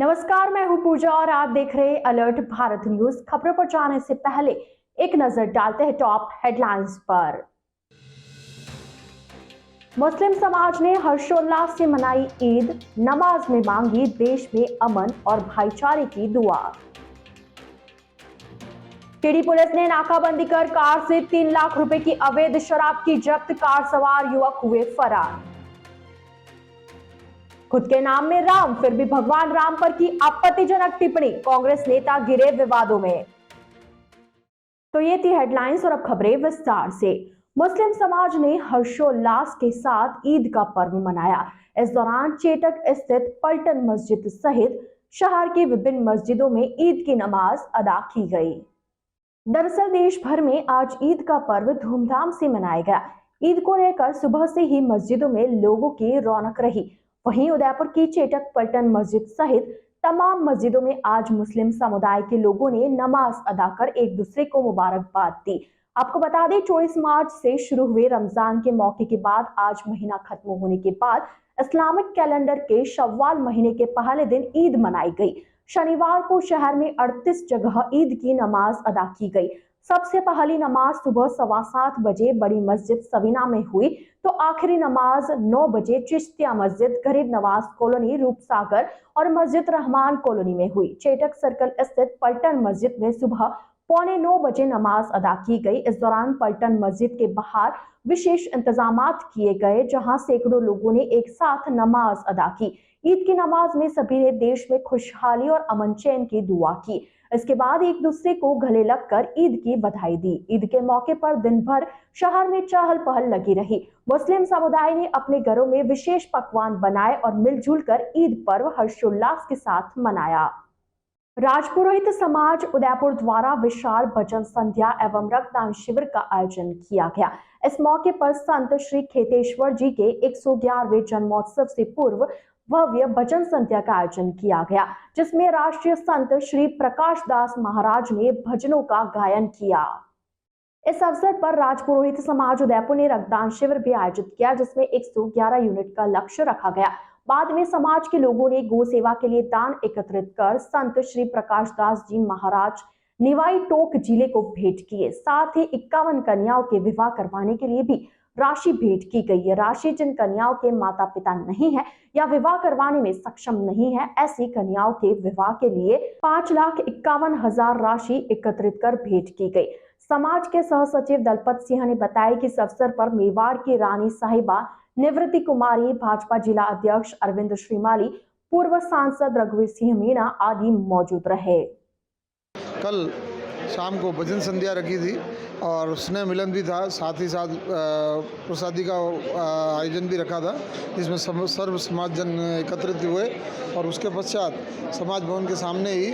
नमस्कार, मैं हूं पूजा और आप देख रहे हैं अलर्ट भारत न्यूज। खबरों पर जाने से पहले एक नजर डालते हैं टॉप हेडलाइंस पर। मुस्लिम समाज ने हर्षोल्लास से मनाई ईद, नमाज में मांगी देश में अमन और भाईचारे की दुआ। टिहरी पुलिस ने नाकाबंदी कर कार से 3 लाख रुपए की अवैध शराब की जब्त, कार सवार युवक हुए फरार। खुद के नाम में राम, फिर भी भगवान राम पर की आपत्तिजनक टिप्पणी, कांग्रेस नेता गिरे विवादों में। तो ये थी हेडलाइंस और अब खबरें विस्तार से। मुस्लिम समाज ने हर्षोल्लास के साथ ईद का पर्व मनाया। इस दौरान चेटक स्थित पलटन मस्जिद सहित शहर की विभिन्न मस्जिदों में ईद की नमाज अदा की गई। दरअसल देश भर में आज ईद का पर्व धूमधाम से मनाया गया। ईद को लेकर सुबह से ही मस्जिदों में लोगों की रौनक रही। वहीं उदयपुर की चेटक पलटन मस्जिद सहित तमाम मस्जिदों में आज मुस्लिम समुदाय के लोगों ने नमाज अदा कर एक दूसरे को मुबारकबाद दी। आपको बता दें, 24 मार्च से शुरू हुए रमजान के मौके के बाद आज महीना खत्म होने के बाद इस्लामिक कैलेंडर के शव्वाल महीने के पहले दिन ईद मनाई गई। शनिवार को शहर में 38 जगह ईद की नमाज अदा की गई। सबसे पहली नमाज सुबह 7:15 बजे बड़ी मस्जिद सवीना में हुई, तो आखिरी नमाज 9 बजे चिश्तिया मस्जिद, गरीब नवाज कॉलोनी, रूपसागर और मस्जिद रहमान कॉलोनी में हुई। चेटक सर्कल स्थित पलटन मस्जिद में सुबह 8:45 बजे नमाज अदा की गई। इस दौरान पलटन मस्जिद के बाहर विशेष इंतजामात किए गए, जहां सैकड़ों लोगों ने एक साथ नमाज अदा की। ईद की नमाज में सभी ने देश में खुशहाली और अमन चैन की दुआ की। इसके बाद एक दूसरे को गले लगकर ईद की बधाई दी। ईद के मौके पर दिन भर शहर में चहल पहल लगी रही। मुस्लिम समुदाय ने अपने घरों में विशेष पकवान बनाए और मिलजुल कर ईद पर्व हर्षोल्लास के साथ मनाया। राजपुरोहित समाज उदयपुर द्वारा विशाल भजन संध्या एवं रक्तदान शिविर का आयोजन किया गया। इस मौके पर संत श्री खेतेश्वर जी के 111वें जन्मोत्सव से पूर्व भव्य भजन संध्या का आयोजन किया गया, जिसमें राष्ट्रीय संत श्री प्रकाश दास महाराज ने भजनों का गायन किया। इस अवसर पर राजपुरोहित समाज उदयपुर ने रक्तदान शिविर भी आयोजित किया, जिसमें 111 यूनिट का लक्ष्य रखा गया। बाद में समाज के लोगों ने गौ सेवा के लिए दान एकत्रित कर संत श्री प्रकाश दास जी महाराज निवाई टोक जिले को भेंट किए। साथ ही 51 कन्याओं के विवाह करवाने के लिए भी राशि भेंट की गई है। राशि जिन कन्याओं के माता पिता नहीं है या विवाह करवाने में सक्षम नहीं है, ऐसी कन्याओं के विवाह के लिए 5,51,000 राशि एकत्रित कर भेंट की गई। समाज के सह सचिव दलपत सिंह ने बताया कि इस अवसर पर मेवाड़ की रानी साहिबा निवृत्ति कुमारी, भाजपा जिला अध्यक्ष अरविंद श्रीमाली, पूर्व सांसद रघुवीर सिंह मीणा आदि मौजूद रहे। कल शाम को भजन संध्या रखी थी और स्नेह मिलन भी था, साथ ही साथ प्रसादी का आयोजन भी रखा था, जिसमें सर्व समाज जन एकत्रित हुए और उसके पश्चात समाज भवन के सामने ही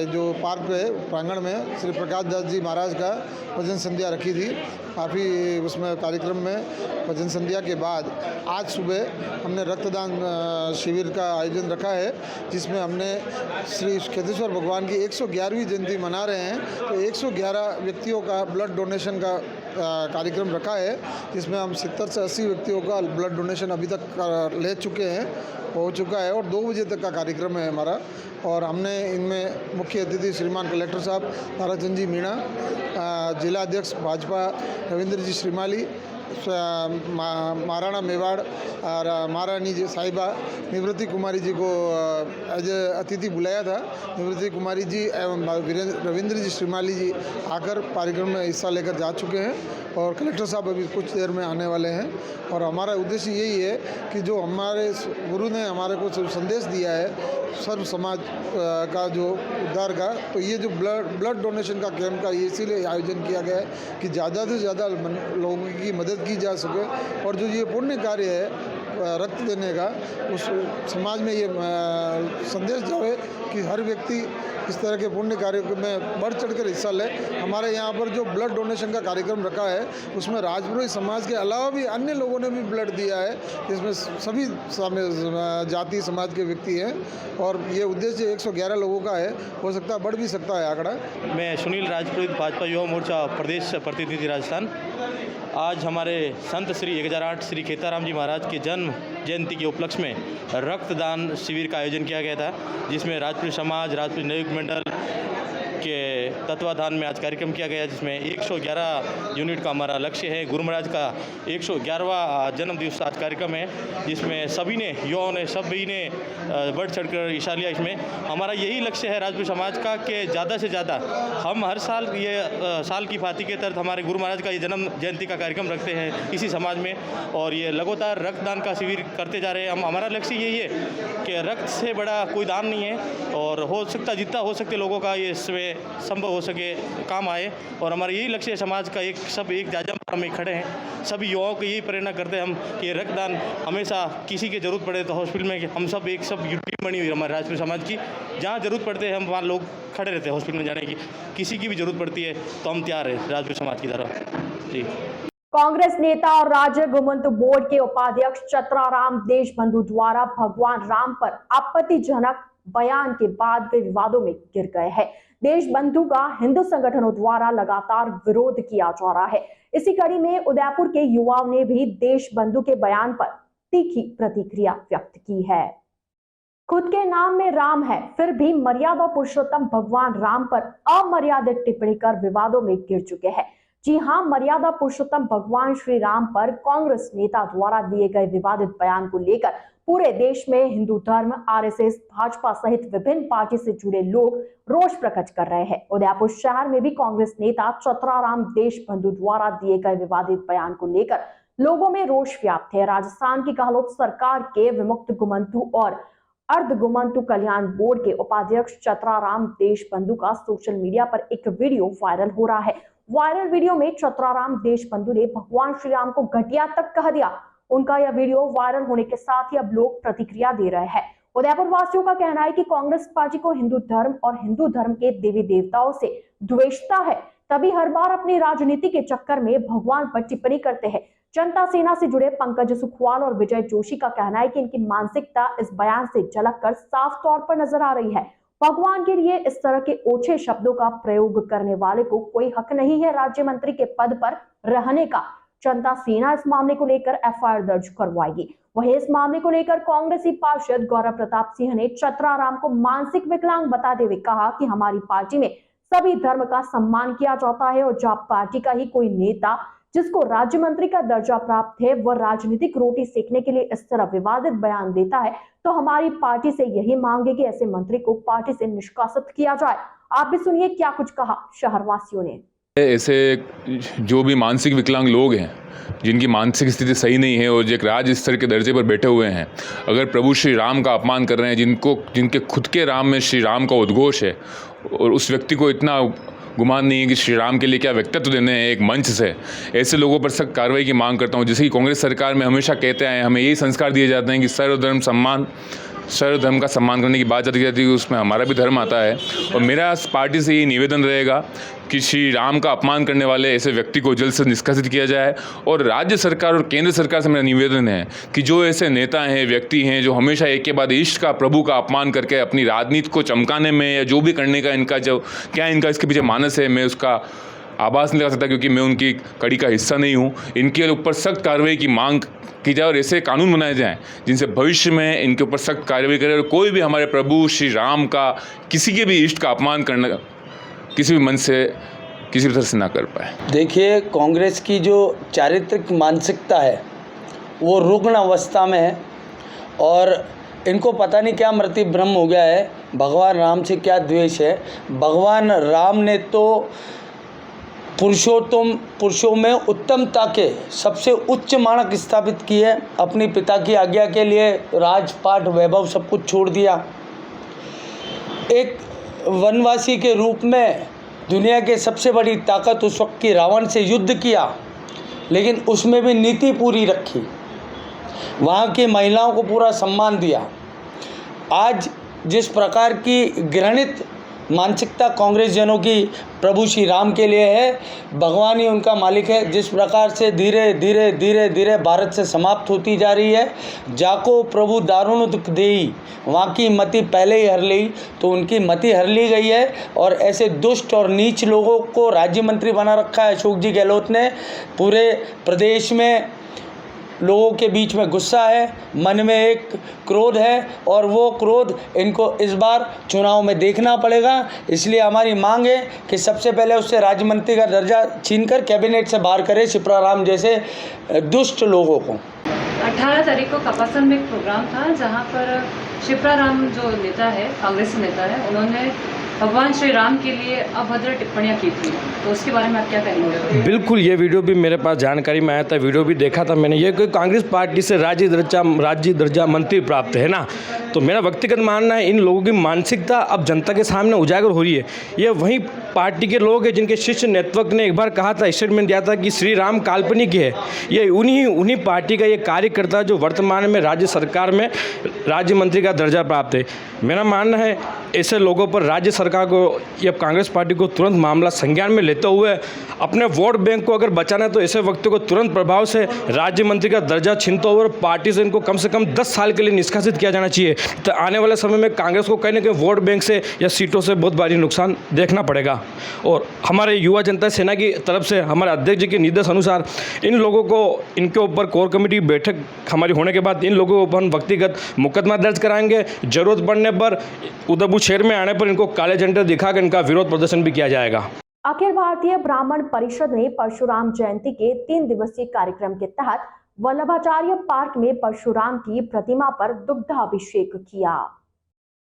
जो पार्क है प्रांगण में श्री प्रकाश दास जी महाराज का भजन संध्या रखी थी। काफ़ी उसमें कार्यक्रम में भजन संध्या के बाद आज सुबह हमने रक्तदान शिविर का आयोजन रखा है, जिसमें हमने श्री खेतेश्वर भगवान की 111वीं जयंती मना रहे हैं, तो 111 व्यक्तियों का ब्लड डोनेशन का कार्यक्रम रखा है, जिसमें हम 70 से 80 व्यक्तियों का ब्लड डोनेशन अभी तक ले चुके हैं, हो चुका है और 2 बजे तक का कार्यक्रम है हमारा। और हमने इनमें मुख्य अतिथि श्रीमान कलेक्टर साहब ताराचंद जी मीणा, जिला अध्यक्ष भाजपा रविंद्र जी श्रीमाली, महाराणा मेवाड़ और महारानी जी साहिबा निवृत्ति कुमारी जी को एज अतिथि बुलाया था। निवृत्ति कुमारी जी एवं रविंद्र जी श्रीमाली जी आकर कार्यक्रम में हिस्सा लेकर जा चुके हैं और कलेक्टर साहब अभी कुछ देर में आने वाले हैं। और हमारा उद्देश्य यही है कि जो हमारे गुरु ने हमारे को संदेश दिया है सर्व समाज का जो उद्धार का, तो ये जो ब्लड डोनेशन का कैंप का ये इसीलिए आयोजन किया गया है कि ज़्यादा से ज़्यादा लोगों की मदद की जा सके और जो ये पुण्य कार्य है रक्त देने का, उस समाज में ये संदेश जाए कि हर व्यक्ति इस तरह के पुण्य कार्य में बढ़ चढ़कर हिस्सा ले। हमारे यहाँ पर जो ब्लड डोनेशन का कार्यक्रम रखा है उसमें राजपुरोहित समाज के अलावा भी अन्य लोगों ने भी ब्लड दिया है, जिसमें सभी जाति समाज के व्यक्ति हैं और ये उद्देश्य 111 लोगों का है, हो सकता है बढ़ भी सकता है आंकड़ा। मैं सुनील राजपुरोहित, भाजपा युवा मोर्चा प्रदेश प्रतिनिधि राजस्थान। आज हमारे संत श्री 1008 श्री खेताराम जी महाराज के जन्म जयंती के उपलक्ष्य में रक्तदान शिविर का आयोजन किया गया था, जिसमें राजपूत समाज, राजपूत नवयुग मंडल के तत्वाधान में आज कार्यक्रम किया गया, जिसमें 111 यूनिट का हमारा लक्ष्य है। गुरु महाराज का 111वां जन्म दिवस आज कार्यक्रम है, जिसमें सभी ने, युवाओं ने, सभी ने बढ़ चढ़कर हिस्सा लिया। इसमें हमारा यही लक्ष्य है राजपूत समाज का कि ज़्यादा से ज़्यादा हम हर साल ये साल की भांति के तहत हमारे गुरु महाराज का ये जन्म जयंती का कार्यक्रम रखते हैं इसी समाज में, और ये लगातार रक्तदान का शिविर करते जा रहे हैं। हमारा लक्ष्य यही है कि रक्त से बड़ा कोई दान नहीं है, और हो सकता जितना हो सके लोगों का ये इसमें संभव हो सके काम आए, और हमारा यही लक्ष्य है समाज का। एक जाजम में खड़े हैं, सभी युवाओं को यही प्रेरणा करते हैं हम कि रक्तदान हमेशा किसी की ज़रूरत पड़े तो हॉस्पिटल में हम सब यूनिट बनी हुई है हमारे राजपूत समाज की, जहाँ ज़रूरत पड़ते हैं हम वहाँ लोग खड़े रहते हैं हॉस्पिटल में जाने की। किसी की भी ज़रूरत पड़ती है तो हम तैयार हैं राजपूत समाज की तरफ जी। कांग्रेस नेता और राज्य गुमंत बोर्ड के उपाध्यक्ष चतराराम देशबंधु द्वारा भगवान राम पर आपत्तिजनक बयान के बाद वे विवादों में गिर गए हैं। देशबंधु का हिंदू संगठनों द्वारा लगातार विरोध किया जा रहा है। इसी कड़ी में उदयपुर के युवाओं ने भी देशबंधु के बयान पर तीखी प्रतिक्रिया व्यक्त की है। खुद के नाम में राम है, फिर भी मर्यादा पुरुषोत्तम भगवान राम पर अमर्यादित टिप्पणी कर विवादों में गिर चुके हैं। जी हां, मर्यादा पुरुषोत्तम भगवान श्री राम पर कांग्रेस नेता द्वारा दिए गए विवादित बयान को लेकर पूरे देश में हिंदू धर्म, आरएसएस, भाजपा सहित विभिन्न पार्टी से जुड़े लोग रोष प्रकट कर रहे हैं। उदयपुर शहर में भी कांग्रेस नेता चतराराम देशबंधु द्वारा दिए गए विवादित बयान को लेकर लोगों में रोष व्याप्त है। राजस्थान की गहलोत सरकार के विमुक्त गुमंतु और अर्ध गुमंतु कल्याण बोर्ड के उपाध्यक्ष चतराराम देशबंधु का सोशल मीडिया पर एक वीडियो वायरल हो रहा है। वायरल वीडियो में चतराराम देशबंधु ने भगवान श्री राम को घटिया तक कह दिया। उनका यह वीडियो वायरल होने के साथ ही अब लोग प्रतिक्रिया दे रहे हैं। उदयपुर वासियों का कहना है कि कांग्रेस पार्टी को हिंदू धर्म और हिंदू धर्म के देवी देवताओं से द्वेषता है, तभी हर बार अपनी राजनीति के चक्कर में भगवान पर टिप्पणी करते हैं। जनता सेना से जुड़े पंकज सुखवाल और विजय जोशी का कहना है कि इनकी मानसिकता इस बयान से झलककर साफ तौर पर नजर आ रही है। भगवान के लिए इस तरह के ओछे शब्दों का प्रयोग करने वाले को कोई हक नहीं है राज्य मंत्री के पद पर रहने का। जनता सेना इस मामले को लेकर एफआईआर दर्ज करवाएगी। वहीं इस मामले को लेकर कांग्रेसी पार्षद गौरव प्रताप सिंह ने चतराराम को मानसिक विकलांग बताते हुए कहा कि हमारी पार्टी में सभी धर्म का सम्मान किया जाता है, और जब पार्टी का ही कोई नेता जिसको राज्य मंत्री का दर्जा प्राप्त है वह राजनीतिक रोटी सेकने के लिए इस तरह विवादित बयान देता है, तो हमारी पार्टी से यही मांग है कि ऐसे मंत्री को पार्टी से निष्कासित किया जाए। आप भी सुनिए क्या कुछ कहा शहरवासियों ने। ऐसे जो भी मानसिक विकलांग लोग हैं, जिनकी मानसिक स्थिति सही नहीं है और जो एक राज स्तर के दर्जे पर बैठे हुए हैं, अगर प्रभु श्री राम का अपमान कर रहे हैं, जिनके खुद के राम में श्री राम का उद्घोष है, और उस व्यक्ति को इतना गुमान नहीं है कि श्री राम के लिए क्या व्यक्तित्व देने हैं एक मंच से, ऐसे लोगों पर सख्त कार्रवाई की मांग करता हूँ। जैसे कि कांग्रेस सरकार में हमेशा कहते आए, हमें यही संस्कार दिए जाते हैं कि सर्वधर्म का सम्मान करने की बात जाती है, उसमें हमारा भी धर्म आता है। और मेरा पार्टी से ये निवेदन रहेगा कि श्री राम का अपमान करने वाले ऐसे व्यक्ति को जल्द से निष्कासित किया जाए। और राज्य सरकार और केंद्र सरकार से मेरा निवेदन है कि जो ऐसे नेता हैं, व्यक्ति हैं, जो हमेशा एक के बाद इष्ट का, प्रभु का अपमान करके अपनी राजनीति को चमकाने में या जो भी करने का इनका इसके पीछे मानस है, मैं उसका आभास नहीं लगा सकता, क्योंकि मैं उनकी कड़ी का हिस्सा नहीं हूँ। इनके ऊपर सख्त कार्रवाई की मांग की जाए और ऐसे कानून बनाए जाएं जिनसे भविष्य में इनके ऊपर सख्त कार्रवाई करे, और कोई भी हमारे प्रभु श्री राम का, किसी के भी इष्ट का अपमान करना किसी भी मन से, किसी भी तरह से ना कर पाए। देखिए, कांग्रेस की जो चारित्रिक मानसिकता है वो रुग्ण अवस्था में है, और इनको पता नहीं क्या मृति भ्रम हो गया है, भगवान राम से क्या द्वेष है। भगवान राम ने तो पुरुषों में उत्तमता के सबसे उच्च मानक स्थापित किए, अपनी पिता की आज्ञा के लिए राजपाट वैभव सब कुछ छोड़ दिया, एक वनवासी के रूप में दुनिया के सबसे बड़ी ताकत उस वक्त की रावण से युद्ध किया, लेकिन उसमें भी नीति पूरी रखी, वहाँ की महिलाओं को पूरा सम्मान दिया। आज जिस प्रकार की घृणित मानसिकता कांग्रेस जनों की प्रभु श्री राम के लिए है, भगवान ही उनका मालिक है। जिस प्रकार से धीरे धीरे धीरे धीरे भारत से समाप्त होती जा रही है, जाको प्रभु दारुण दुख देई, वहाँ की मति पहले ही हर ली, तो उनकी मति हर ली गई है। और ऐसे दुष्ट और नीच लोगों को राज्य मंत्री बना रखा है अशोक जी गहलोत ने। पूरे प्रदेश में लोगों के बीच में गुस्सा है, मन में एक क्रोध है, और वो क्रोध इनको इस बार चुनाव में देखना पड़ेगा। इसलिए हमारी मांग है कि सबसे पहले उससे राज्य मंत्री का दर्जा छीनकर कैबिनेट से बाहर करे शिप्रा राम जैसे दुष्ट लोगों को। 18 तारीख को कपासन में एक प्रोग्राम था जहां पर शिप्रा राम जो नेता है, कांग्रेस नेता है, उन्होंने भगवान श्री राम के लिए अभद्र टिप्पणियां की थी, तो उसके बारे में आप क्या कहेंगे? बिल्कुल, ये वीडियो भी मेरे पास जानकारी में आया था, वीडियो भी देखा था मैंने। ये कोई कांग्रेस पार्टी से राज्य दर्जा मंत्री प्राप्त है ना, तो मेरा व्यक्तिगत मानना है इन लोगों की मानसिकता अब जनता के सामने उजागर हो रही है। ये वही पार्टी के लोग हैं जिनके शीर्ष नेतृत्व ने एक बार कहा था, स्टेटमेंट दिया था कि श्री राम काल्पनिक है। ये उन्हीं पार्टी का ये कार्यकर्ता जो वर्तमान में राज्य सरकार में राज्य मंत्री का दर्जा प्राप्त है। मेरा मानना है ऐसे लोगों पर राज्य सरकार को या कांग्रेस पार्टी को तुरंत मामला संज्ञान में लेते हुए अपने वोट बैंक को अगर बचाना है तो ऐसे व्यक्तियों को तुरंत प्रभाव से राज्य मंत्री का दर्जा छीनते हुए पार्टी से इनको कम 10 साल के लिए निष्कासित किया जाना चाहिए। तो आने वाले समय में कांग्रेस को कहीं ना कहीं वोट बैंक से या सीटों से बहुत भारी नुकसान देखना पड़ेगा। और हमारे युवा जनता सेना की तरफ से हमारे अध्यक्ष जी के निर्देश अनुसार इन लोगों को, इनके ऊपर कोर कमेटी बैठक हमारी होने के बाद इन लोगों को हम व्यक्तिगत मुकदमा दर्ज कराएंगे। जरूरत पड़ने पर उदयपुर शहर में आने पर इनको काले झंडे दिखाकर इनका विरोध प्रदर्शन भी किया जाएगा। अखिल भारतीय ब्राह्मण परिषद ने परशुराम जयंती के 3 दिवसीय कार्यक्रम के तहत वल्लभाचार्य पार्क में परशुराम की प्रतिमा पर दुग्धाभिषेक किया।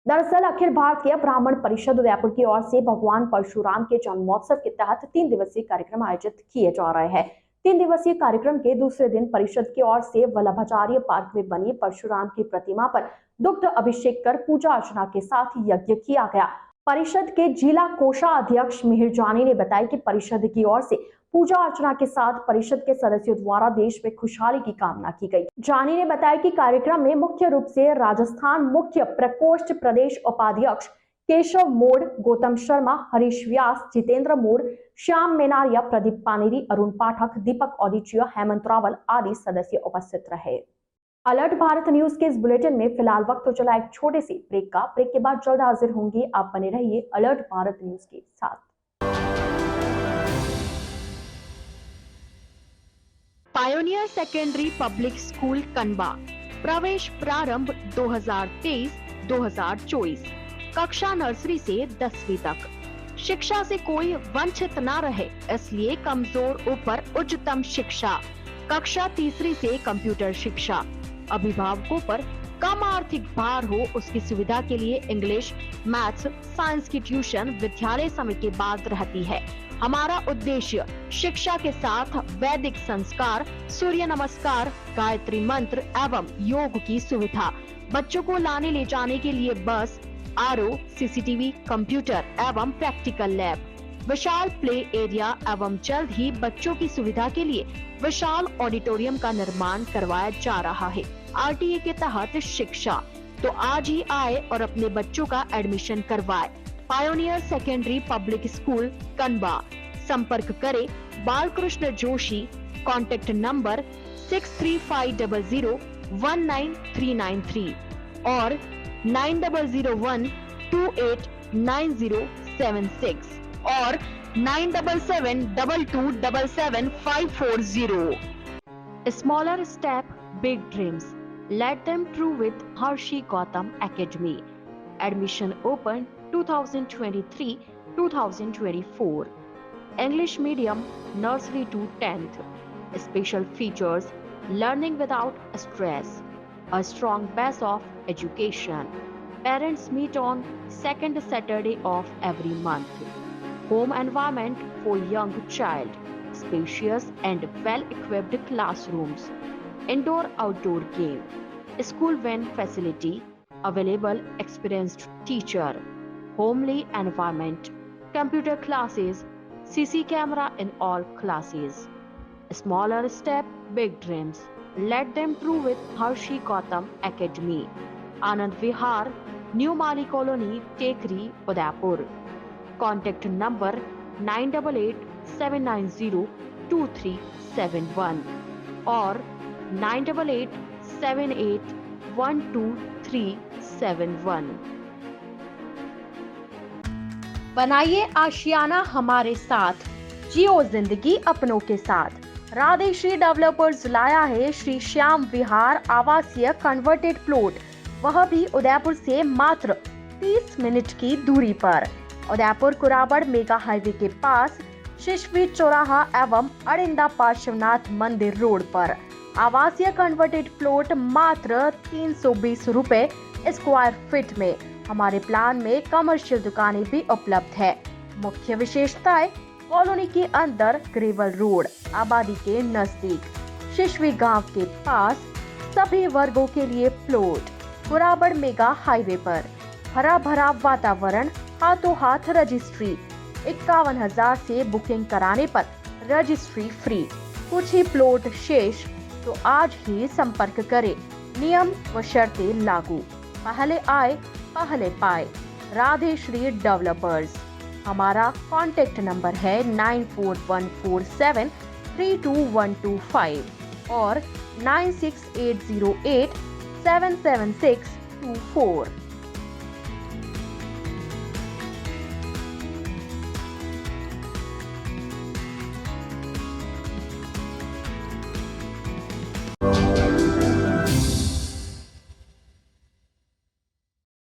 दरअसल अखिल भारतीय ब्राह्मण परिषद उदयपुर की ओर से भगवान परशुराम के जन्मोत्सव के तहत 3 दिवसीय कार्यक्रम आयोजित किए जा रहे हैं। 3 दिवसीय कार्यक्रम के दूसरे दिन परिषद की ओर से वल्लभाचार्य पार्क में बनी परशुराम की प्रतिमा पर दुग्ध अभिषेक कर पूजा अर्चना के साथ यज्ञ किया गया। परिषद के जिला कोषाध्यक्ष मिहिर जानी ने बताया कि परिषद की ओर से पूजा अर्चना के साथ परिषद के सदस्यों द्वारा देश में खुशहाली की कामना की गई। जानी ने बताया कि कार्यक्रम में मुख्य रूप से राजस्थान मुख्य प्रकोष्ठ प्रदेश उपाध्यक्ष केशव मोड़, गौतम शर्मा, हरीश व्यास, जितेंद्र मोड़, श्याम मेनारिया, प्रदीप पानेरी, अरुण पाठक, दीपक औदिचिया, हेमंत रावल आदि सदस्य उपस्थित रहे। अलर्ट भारत न्यूज के इस बुलेटिन में फिलहाल वक्त तो चला एक छोटे से ब्रेक का। ब्रेक के बाद जल्द हाजिर होंगे। आप बने रहिए अलर्ट भारत न्यूज के साथ। पायोनियर सेकेंडरी पब्लिक स्कूल कनबा, प्रवेश प्रारंभ 2023-2024, कक्षा नर्सरी से 10वीं तक। शिक्षा से कोई वंचित न रहे, इसलिए कमजोर ऊपर उच्चतम शिक्षा। कक्षा तीसरी से कंप्यूटर शिक्षा। अभिभावकों पर कम आर्थिक भार हो, उसकी सुविधा के लिए इंग्लिश, मैथ्स, साइंस की ट्यूशन विद्यालय समय के बाद रहती है। हमारा उद्देश्य शिक्षा के साथ वैदिक संस्कार, सूर्य नमस्कार, गायत्री मंत्र एवं योग की सुविधा। बच्चों को लाने ले जाने के लिए बस, आरओ, सीसीटीवी, कंप्यूटर एवं प्रैक्टिकल लैब, विशाल प्ले एरिया एवं जल्द ही बच्चों की सुविधा के लिए विशाल ऑडिटोरियम का निर्माण करवाया जा रहा है। आरटीए के तहत शिक्षा, तो आज ही आए और अपने बच्चों का एडमिशन करवाए। Pioneer Secondary Public School Kanba. संपर्क करें बालकृष्ण जोशी, कॉन्टेक्ट नंबर 6350019393 और 9001289076 और 9772277540। Smaller step, big dreams. Let them true with Harshi Gautam Academy. Admission open 2023-2024. English medium, nursery to 10th. Special features, learning without stress. A strong base of education. Parents meet on second Saturday of every month. Home environment for young child. Spacious and well-equipped classrooms. Indoor-outdoor game. School van facility. Available experienced teacher. Homely environment. Computer classes. CC camera in all classes. Smaller step, big dreams. Let them true with Harshi Gautam Academy. Anand Vihar, New Mali Colony, Tekri, Udaipur. Contact number 9887902371 और 9887812371। बनाइए आशियाना हमारे साथ, जियो जिंदगी अपनों के साथ। राधेश्री developers लाया है श्री श्याम विहार आवासीय कन्वर्टेड प्लॉट, वह भी उदयपुर से मात्र 30 मिनट की दूरी पर। उदयपुर कुराबड़ मेगा हाईवे के पास शिशवी चौराहा एवं अड़िंदा पार्श्वनाथ मंदिर रोड पर आवासीय कन्वर्टेड प्लॉट मात्र 320 रुपए स्क्वायर फीट में। हमारे प्लान में कमर्शियल दुकानें भी उपलब्ध है। मुख्य विशेषताएं: कॉलोनी के अंदर ग्रेवल रोड, आबादी के नजदीक, शिशवी गांव के पास, सभी वर्गों के लिए प्लॉट, कुराबड़ मेगा हाईवे पर, हरा भरा वातावरण, हाथों हाथ रजिस्ट्री। 51,000 से बुकिंग कराने पर रजिस्ट्री फ्री। कुछ ही प्लॉट शेष, तो आज ही संपर्क करें। नियम व शर्तें लागू। पहले आए पहले पाए। राधेश्री डेवलपर्स। हमारा कॉन्टैक्ट नंबर है 9414732125 और 9680877624।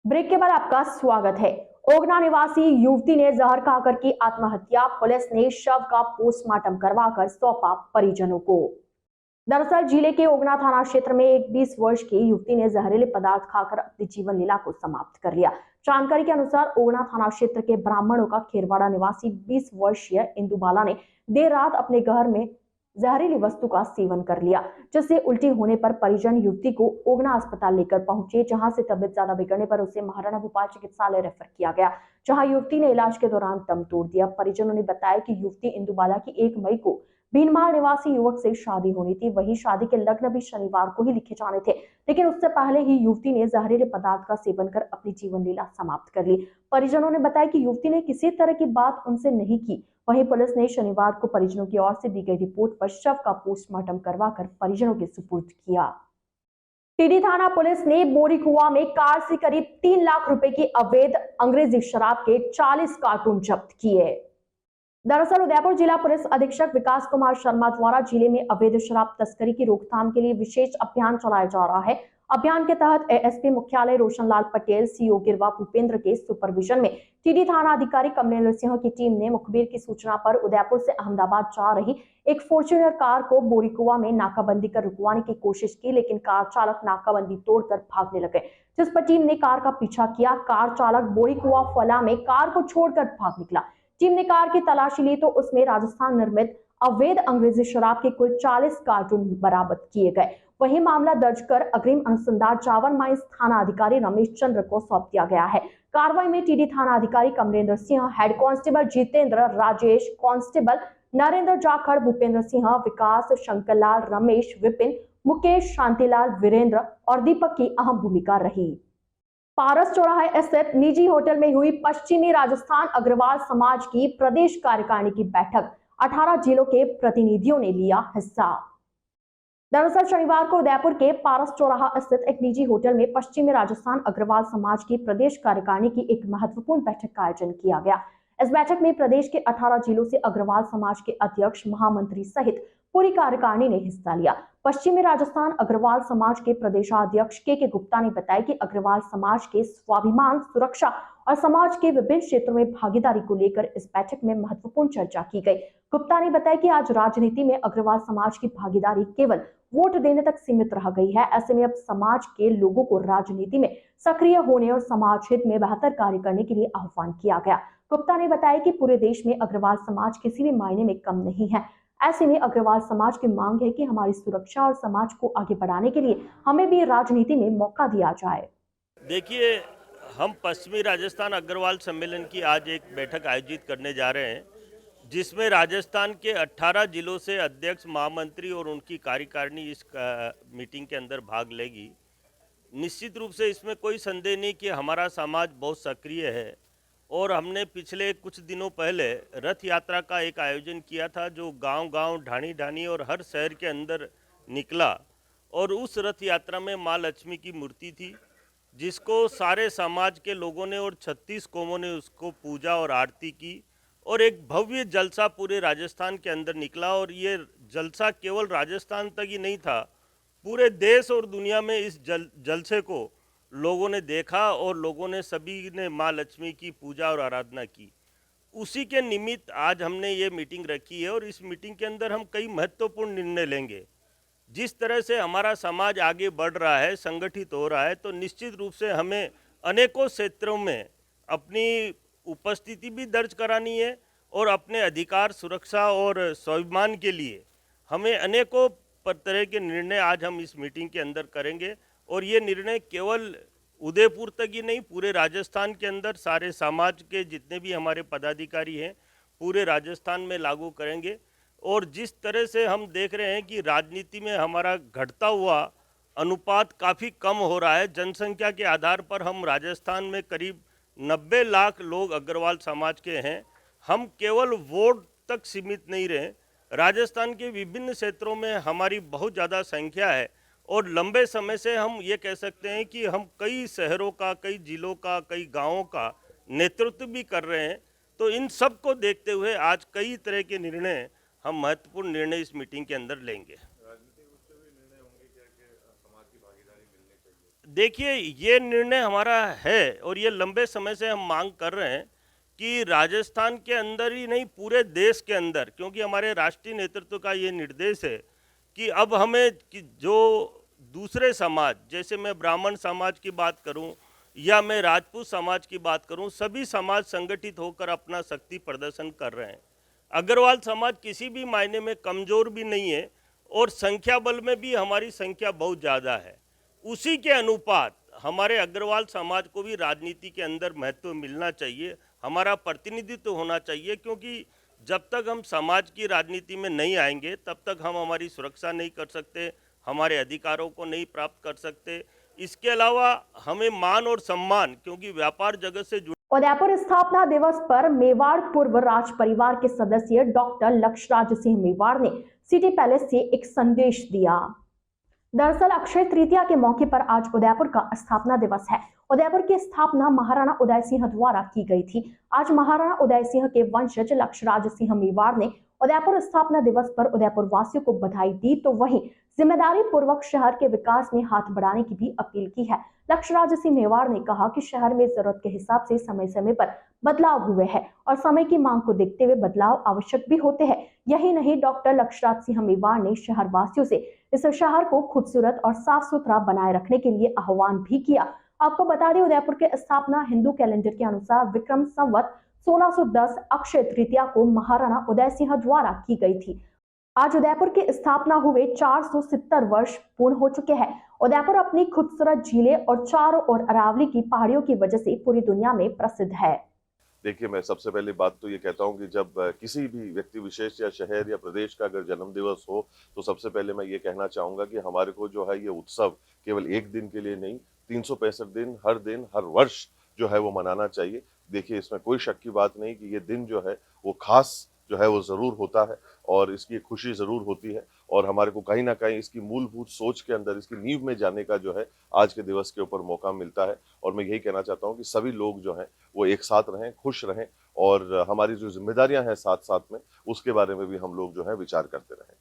ब्रेक के बाद आपका स्वागत है। ओगना निवासी युवती ने जहर खाकर की आत्महत्या, पुलिस ने शव का पोस्टमार्टम करवाकर सौंपा परिजनों को। दरअसल जिले के ओगना थाना क्षेत्र में एक 20 वर्ष की युवती ने जहरीले पदार्थ खाकर अपनी जीवन लीला को समाप्त कर लिया। जानकारी के अनुसार ओगना थाना क्षेत्र के ब्राह्मणों का खेरवाड़ा निवासी 20 वर्षीय इंदुबाला ने देर रात अपने घर में जहरीली वस्तु का सेवन कर लिया, जिससे उल्टी होने पर परिजन युवती को ओगना अस्पताल लेकर पहुंचे, जहां से तबीयत ज्यादा बिगड़ने पर उसे महाराणा भोपाल चिकित्सालय रेफर किया गया, जहां युवती ने इलाज के दौरान दम तोड़ दिया। परिजनों ने बताया कि युवती इंदुबाला की 1 मई को भीनमाल निवासी युवक से शादी होनी थी। वही शादी के लग्न भी शनिवार को ही लिखे जाने थे, लेकिन उससे पहले ही युवती ने जहरीले पदार्थ का सेवन कर अपनी जीवन लीला समाप्त कर ली। परिजनों ने बताया कि युवती ने किसी तरह की बात उनसे नहीं की। वहीं पुलिस ने शनिवार को परिजनों की ओर से दी गई रिपोर्ट पर शव का पोस्टमार्टम करवाकर परिजनों के सुपुर्द किया। टीडी थाना पुलिस ने बोरीकुआ में कार से करीब 3 लाख रुपए की अवैध अंग्रेजी शराब के 40 कार्टून जब्त किए। दरअसल उदयपुर जिला पुलिस अधीक्षक विकास कुमार शर्मा द्वारा जिले में अवैध शराब तस्करी की रोकथाम के लिए विशेष अभियान चलाया जा रहा है। अभियान के तहत एएसपी मुख्यालय रोशनलाल पटेल, सीओ गिरवा भूपेंद्र के सुपरविजन में टीडी थाना अधिकारी कमलेंद्र सिंह की टीम ने मुखबिर की सूचना पर उदयपुर से अहमदाबाद जा रही एक फॉर्च्यूनर कार को बोरीकुआ में नाकाबंदी कर रुकवाने की कोशिश की, लेकिन कार चालक नाकाबंदी तोड़कर भागने लगे, जिस पर टीम ने कार का पीछा किया। कार चालक बोरीकुआ फला में कार को छोड़कर भाग निकला। टीम ने कार की तलाशी ली तो उसमें राजस्थान निर्मित अवैध अंग्रेजी शराब के कुल 40 कार्टून बरामद किए गए। वही मामला दर्ज कर अग्रिम अनुसंधान चावन माइंस थाना अधिकारी रमेश चंद्र को सौंप दिया गया है। कार्रवाई में टीडी थाना अधिकारी Kamlendra Singh, head constable Jitendra, Rajesh, constable Narendra Jakhar, Bhupendra Singh, Vikas, Shankarlal, Ramesh, Vipin, Mukesh, Shantilal, Virendra और दीपक की अहम भूमिका रही। पारस चौराहे स्थित निजी होटल में हुई पश्चिमी राजस्थान अग्रवाल समाज की प्रदेश कार्यकारिणी की बैठक, 18 जिलों के प्रतिनिधियों ने लिया हिस्सा। दरअसल शनिवार को उदयपुर के पारस चौराहा स्थित एक निजी होटल में पश्चिमी राजस्थान अग्रवाल समाज की प्रदेश कार्यकारिणी की एक महत्वपूर्ण बैठक का आयोजन किया गया। इस बैठक में प्रदेश के 18 जिलों से अग्रवाल समाज के अध्यक्ष, महामंत्री सहित पूरी कार्यकारिणी ने हिस्सा लिया। पश्चिमी राजस्थान अग्रवाल समाज के प्रदेशाध्यक्ष के गुप्ता ने बताया कि अग्रवाल समाज के स्वाभिमान, सुरक्षा और समाज के विभिन्न क्षेत्रों में भागीदारी को लेकर इस बैठक में महत्वपूर्ण चर्चा की गई। गुप्ता ने बताया कि आज राजनीति में अग्रवाल समाज की भागीदारी केवल वोट देने तक सीमित रह गई है। ऐसे में अब समाज के लोगों को राजनीति में सक्रिय होने और समाज हित में बेहतर कार्य करने के लिए आह्वान किया गया। गुप्ता ने बताया कि पूरे देश में अग्रवाल समाज किसी भी मायने में कम नहीं है। ऐसे में अग्रवाल समाज की मांग है कि हमारी सुरक्षा और समाज को आगे बढ़ाने के लिए हमें भी राजनीति में मौका दिया जाए। देखिए, हम पश्चिमी राजस्थान अग्रवाल सम्मेलन की आज एक बैठक आयोजित करने जा रहे हैं, जिसमें राजस्थान के 18 जिलों से अध्यक्ष, महामंत्री और उनकी कार्यकारिणी इस मीटिंग के अंदर भाग लेगी। निश्चित रूप से इसमें कोई संदेह नहीं कि हमारा समाज बहुत सक्रिय है और हमने पिछले कुछ दिनों पहले रथ यात्रा का एक आयोजन किया था, जो गांव-गांव, ढाणी-ढाणी और हर शहर के अंदर निकला। और उस रथ यात्रा में माँ लक्ष्मी की मूर्ति थी, जिसको सारे समाज के लोगों ने और 36 कौमों ने उसको पूजा और आरती की। और एक भव्य जलसा पूरे राजस्थान के अंदर निकला। और ये जलसा केवल राजस्थान तक ही नहीं था, पूरे देश और दुनिया में इस जलसे को लोगों ने देखा और लोगों ने सभी ने माँ लक्ष्मी की पूजा और आराधना की। उसी के निमित्त आज हमने ये मीटिंग रखी है और इस मीटिंग के अंदर हम कई महत्वपूर्ण निर्णय लेंगे। जिस तरह से हमारा समाज आगे बढ़ रहा है, संगठित हो रहा है, तो निश्चित रूप से हमें अनेकों क्षेत्रों में अपनी उपस्थिति भी दर्ज करानी है और अपने अधिकार, सुरक्षा और स्वाभिमान के लिए हमें अनेकों तरह के निर्णय आज हम इस मीटिंग के अंदर करेंगे। और ये निर्णय केवल उदयपुर तक ही नहीं, पूरे राजस्थान के अंदर सारे समाज के जितने भी हमारे पदाधिकारी हैं पूरे राजस्थान में लागू करेंगे। और जिस तरह से हम देख रहे हैं कि राजनीति में हमारा घटता हुआ अनुपात काफ़ी कम हो रहा है, जनसंख्या के आधार पर हम राजस्थान में करीब 90 लाख लोग अग्रवाल समाज के हैं। हम केवल वोट तक सीमित नहीं रहे, राजस्थान के विभिन्न क्षेत्रों में हमारी बहुत ज़्यादा संख्या है और लंबे समय से हम ये कह सकते हैं कि हम कई शहरों का, कई जिलों का, कई गांवों का नेतृत्व भी कर रहे हैं। तो इन सब को देखते हुए आज कई तरह के निर्णय, हम महत्वपूर्ण निर्णय इस मीटिंग के अंदर लेंगे। देखिए, ये निर्णय हमारा है और ये लंबे समय से हम मांग कर रहे हैं कि राजस्थान के अंदर ही नहीं, पूरे देश के अंदर, क्योंकि हमारे राष्ट्रीय नेतृत्व का ये निर्देश है कि अब हमें कि जो दूसरे समाज, जैसे मैं ब्राह्मण समाज की बात करूं या मैं राजपूत समाज की बात करूं, सभी समाज संगठित होकर अपना शक्ति प्रदर्शन कर रहे हैं। अग्रवाल समाज किसी भी मायने में कमज़ोर भी नहीं है और संख्या बल में भी हमारी संख्या बहुत ज़्यादा है। उसी के अनुपात हमारे अग्रवाल समाज को भी राजनीति के अंदर महत्व मिलना चाहिए, हमारा प्रतिनिधित्व होना चाहिए, क्योंकि जब तक हम समाज की राजनीति में नहीं आएंगे तब तक हम हमारी सुरक्षा नहीं कर सकते, हमारे अधिकारों को नहीं प्राप्त कर सकते। इसके अलावा हमें मान और सम्मान, क्योंकि व्यापार जगत से उदयपुर स्थापना दिवस पर मेवाड़ पूर्व राज परिवार के सदस्य डॉक्टर लक्षराज सिंह मेवाड़ ने सिटी पैलेस से एक संदेश दिया। दरअसल अक्षय तृतीया के मौके पर आज उदयपुर का स्थापना दिवस है। उदयपुर की स्थापना महाराणा उदय सिंह द्वारा की गई थी। आज महाराणा उदय सिंह के वंशज लक्षराज सिंह मेवाड़ ने उदयपुर स्थापना दिवस पर उदयपुर वासियों को बधाई दी, तो वहीं जिम्मेदारी पूर्वक शहर के विकास में हाथ बढ़ाने की भी अपील की है। लक्षराज सिंह मेवाड़ ने कहा कि शहर में जरूरत के हिसाब से समय समय पर बदलाव हुए हैं और समय की मांग को देखते हुए बदलाव आवश्यक भी होते हैं। यही नहीं, डॉक्टर लक्षराज सिंह मेवाड़ ने शहर वासियों से इस शहर को खूबसूरत और साफ सुथरा बनाए रखने के लिए आह्वान भी किया। आपको बता दें, उदयपुर के स्थापना हिंदू कैलेंडर के अनुसार विक्रम संवत 1610 अक्षय तृतीया को महाराणा उदय सिंह द्वारा की गई थी। आज उदयपुर की स्थापना हुए 470 वर्ष पूर्ण हो चुके हैं। उदयपुर अपनी खूबसूरत झीलें और चारों ओर अरावली की पहाड़ियों की वजह से पूरी दुनिया में प्रसिद्ध है। देखिए, मैं सबसे पहले बात तो ये कहता हूँ कि जब किसी भी व्यक्ति विशेष या शहर या प्रदेश का अगर जन्म दिवस हो, तो सबसे पहले मैं ये कहना चाहूँगा कि हमारे को जो है ये उत्सव केवल एक दिन के लिए नहीं, 365 दिन, हर वर्ष जो है वो मनाना चाहिए। देखिए, इसमें कोई शक की बात नहीं कि ये दिन जो है वो खास जो है वो ज़रूर होता है और इसकी खुशी ज़रूर होती है और हमारे को कहीं ना कहीं इसकी मूलभूत सोच के अंदर, इसकी नींव में जाने का जो है आज के दिवस के ऊपर मौका मिलता है। और मैं यही कहना चाहता हूँ कि सभी लोग जो हैं वो एक साथ रहें, खुश रहें और हमारी जो जिम्मेदारियां हैं साथ साथ में, उसके बारे में भी हम लोग जो है विचार करते रहें।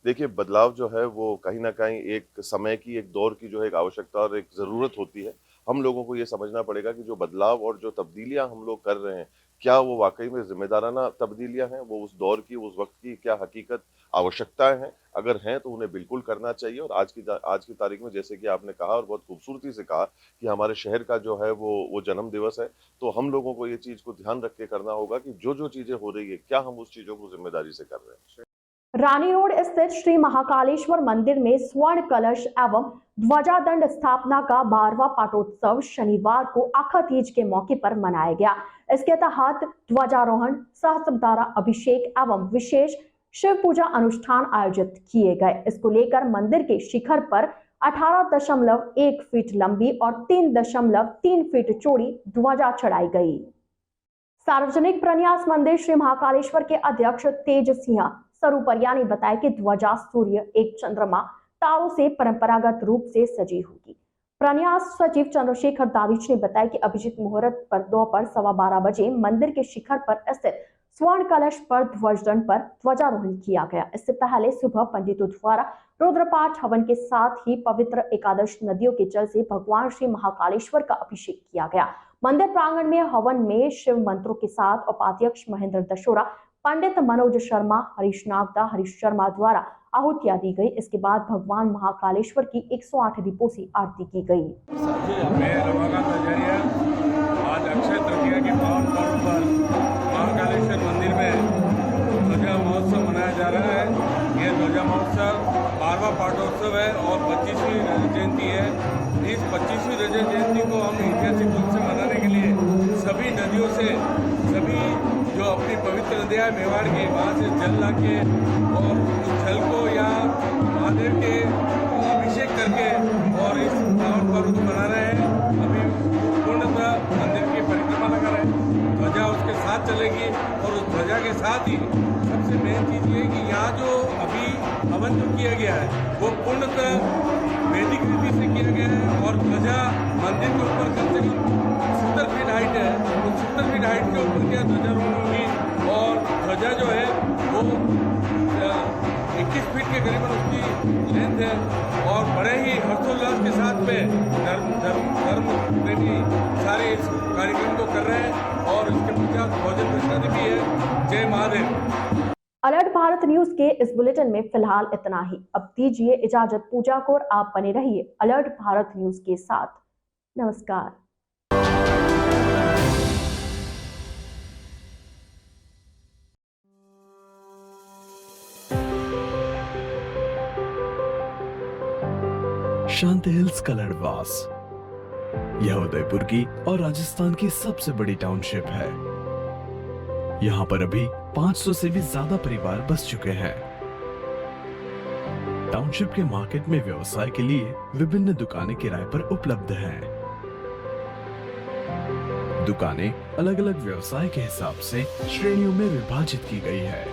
देखिए, बदलाव जो है वो कहीं ना कहीं एक समय की, एक दौर की जो है एक आवश्यकता और एक ज़रूरत होती है। हम लोगों को ये समझना पड़ेगा कि जो बदलाव और जो तब्दीलियां हम लोग कर रहे हैं, क्या वो वाकई में जिम्मेदाराना तब्दीलियां हैं, वो उस दौर की, उस वक्त की क्या हकीकत आवश्यकताएं हैं। अगर हैं तो उन्हें बिल्कुल करना चाहिए। और आज की तारीख में, जैसे कि आपने कहा और बहुत खूबसूरती से कहा कि हमारे शहर का जो है वो जन्म दिवस है, तो हम लोगों को ये चीज़ को ध्यान रख के करना होगा कि जो चीज़ें हो रही है, क्या हम उस चीज़ों को जिम्मेदारी से कर रहे हैं। रानी रोड स्थित श्री महाकालेश्वर मंदिर में स्वर्ण कलश एवं ध्वजादंड स्थापना का 12वां पाटोत्सव शनिवार को आखा तीज के मौके पर मनाया गया। इसके तहत ध्वजारोहण, सहस्त्रधारा अभिषेक एवं विशेष शिव पूजा अनुष्ठान आयोजित किए गए। इसको लेकर मंदिर के शिखर पर 18.1 फीट लंबी और 3.3 फीट चौड़ी ध्वजा चढ़ाई गई। सार्वजनिक प्रन्यास मंदिर श्री महाकालेश्वर के अध्यक्ष तेज सिंह सरूपरिया ने बताया कि ध्वजा, सूर्य, एक चंद्रमा, तारों से परंपरागत रूप से सजी होगी। प्रन्यास सचिव चंद्रशेखर दाविच ने बताया कि अभिजीत मुहूर्त पर दोपहर 12:15 बजे मंदिर के शिखर पर स्थित स्वर्ण कलश पर ध्वजदंड पर ध्वजारोहण किया गया। इससे पहले सुबह पंडितों द्वारा रुद्रपाठ हवन के साथ ही पवित्र एकादश नदियों के जल से भगवान श्री महाकालेश्वर का अभिषेक किया गया। मंदिर प्रांगण में हवन में शिव मंत्रों के साथ उपाध्यक्ष महेंद्र दशोरा, पंडित मनोज शर्मा, हरीश नागदा, हरीश शर्मा द्वारा आहुतियां दी गई। इसके बाद भगवान महाकालेश्वर की 108 दीपों से आरती की गई। आज अक्षय तृतीया के पावन पर्व पर महाकालेश्वर मंदिर में ध्वजा महोत्सव मनाया जा रहा है। यह ध्वजा महोत्सव 12वां पाटोत्सव है और 25वीं रजत जयंती है। इस 25वीं रजत जयंती को हम ऐतिहासिक रूप से मनाने के लिए सभी नदियों से, सभी जो अपनी पवित्र नदियाँ मेवाड़ की, वहाँ से जल ला के और उस जल को या महादेव के अभिषेक करके और इस पावन पर्व को मना रहे हैं। अभी पूर्णतः मंदिर की परिक्रमा लगा रहे हैं, ध्वजा उसके साथ चलेगी और उस ध्वजा के साथ ही सबसे मेन चीज़ ये है कि यहाँ जो अभी हवन जो किया गया है वो पूर्णतः वैदिक रीति से किया गया है और ध्वजा मंदिर के ऊपर कम से कम 70 फीट हाइट है। तो 70 फीट हाइट के ऊपर क्या ध्वजारोहण होगी और ध्वजा जो है वो 21 फीट के करीबन उसकी लेंथ है और बड़े ही हर्षोल्लास के साथ में धर्म प्रेमी सारे इस कार्यक्रम को कर रहे हैं और इसके पश्चात भोजन प्रसाद भी है। जय महादेव। अलर्ट भारत न्यूज के इस बुलेटिन में फिलहाल इतना ही। अब दीजिए इजाजत पूजा को और आप बने रहिए अलर्ट भारत न्यूज के साथ। नमस्कार। शांति हिल्स कलरवास यह उदयपुर की और राजस्थान की सबसे बड़ी टाउनशिप है। यहाँ पर अभी 500 से भी ज्यादा परिवार बस चुके हैं। टाउनशिप के मार्केट में व्यवसाय के लिए विभिन्न दुकानें किराए पर उपलब्ध हैं। दुकानें अलग अलग व्यवसाय के हिसाब से श्रेणियों में विभाजित की गई है।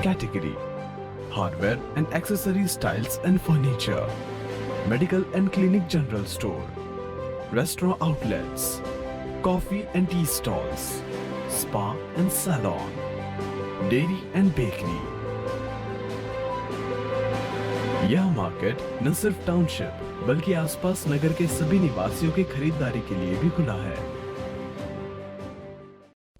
Category: hardware and accessories, styles and furniture, medical and clinic general store, restaurant outlets, coffee and tea stalls, spa and salon, dairy and bakery. यह मार्केट न सिर्फ टाउनशिप बल्कि आसपास नगर के सभी निवासियों की खरीदारी के लिए भी खुला है।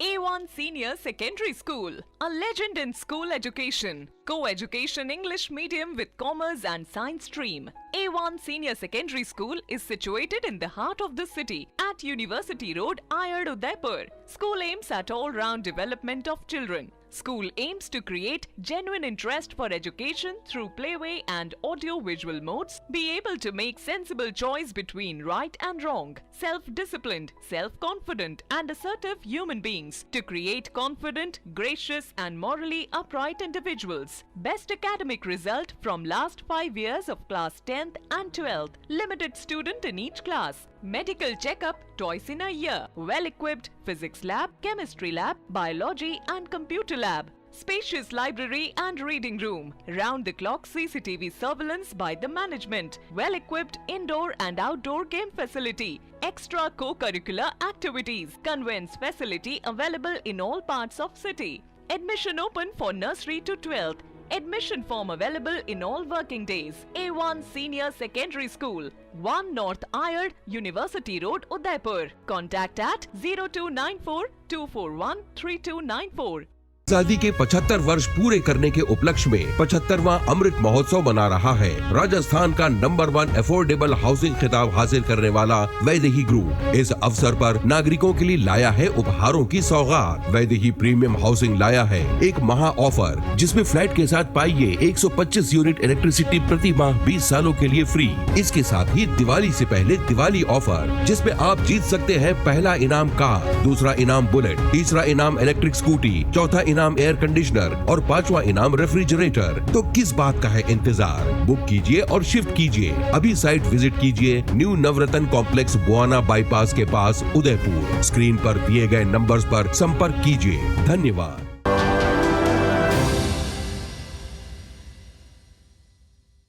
A1 Senior Secondary School, a legend in school education. Co-education English medium with commerce and science stream. A1 Senior Secondary School is situated in the heart of the city at University Road, Ayad, Udaipur. School aims at all-round development of children. School aims to create genuine interest for education through playway and audio-visual modes, be able to make sensible choice between right and wrong, self-disciplined, self-confident and assertive human beings, to create confident, gracious and morally upright individuals. Best academic result from last 5 years of class 10th and 12th. Limited student in each class. Medical checkup twice in a year. Well-equipped physics lab, chemistry lab, biology and computer lab. Spacious library and reading room. Round-the-clock CCTV surveillance by the management. Well-equipped indoor and outdoor game facility. Extra co-curricular activities. Conveyance facility available in all parts of city. Admission open for nursery to 12th. Admission form available in all working days. A1 Senior Secondary School, 1 North Ayad, University Road, Udaipur. Contact at 0294 241 3294. आजादी के 75 वर्ष पूरे करने के उपलक्ष्य में 75वां अमृत महोत्सव मना रहा है। राजस्थान का नंबर 1 अफोर्डेबल हाउसिंग खिताब हासिल करने वाला वैदेही ग्रुप इस अवसर पर नागरिकों के लिए लाया है उपहारों की सौगात। वैदेही प्रीमियम हाउसिंग लाया है एक महा ऑफर जिसमें फ्लैट के साथ पाइए 125 यूनिट इलेक्ट्रिसिटी प्रति माह 20 सालों के लिए फ्री। इसके साथ ही दिवाली से पहले दिवाली ऑफर जिसमें आप जीत सकते हैं पहला इनाम कार, दूसरा इनाम बुलेट, तीसरा इनाम इलेक्ट्रिक स्कूटी, चौथा इनाम एयर कंडीशनर और 5वां इनाम रेफ्रिजरेटर। तो किस बात का है इंतजार? बुक कीजिए और शिफ्ट कीजिए। अभी साइट विजिट कीजिए न्यू नवरत्न कॉम्प्लेक्स बुआना बाईपास के पास उदयपुर। स्क्रीन पर दिए गए नंबर्स पर संपर्क कीजिए। धन्यवाद।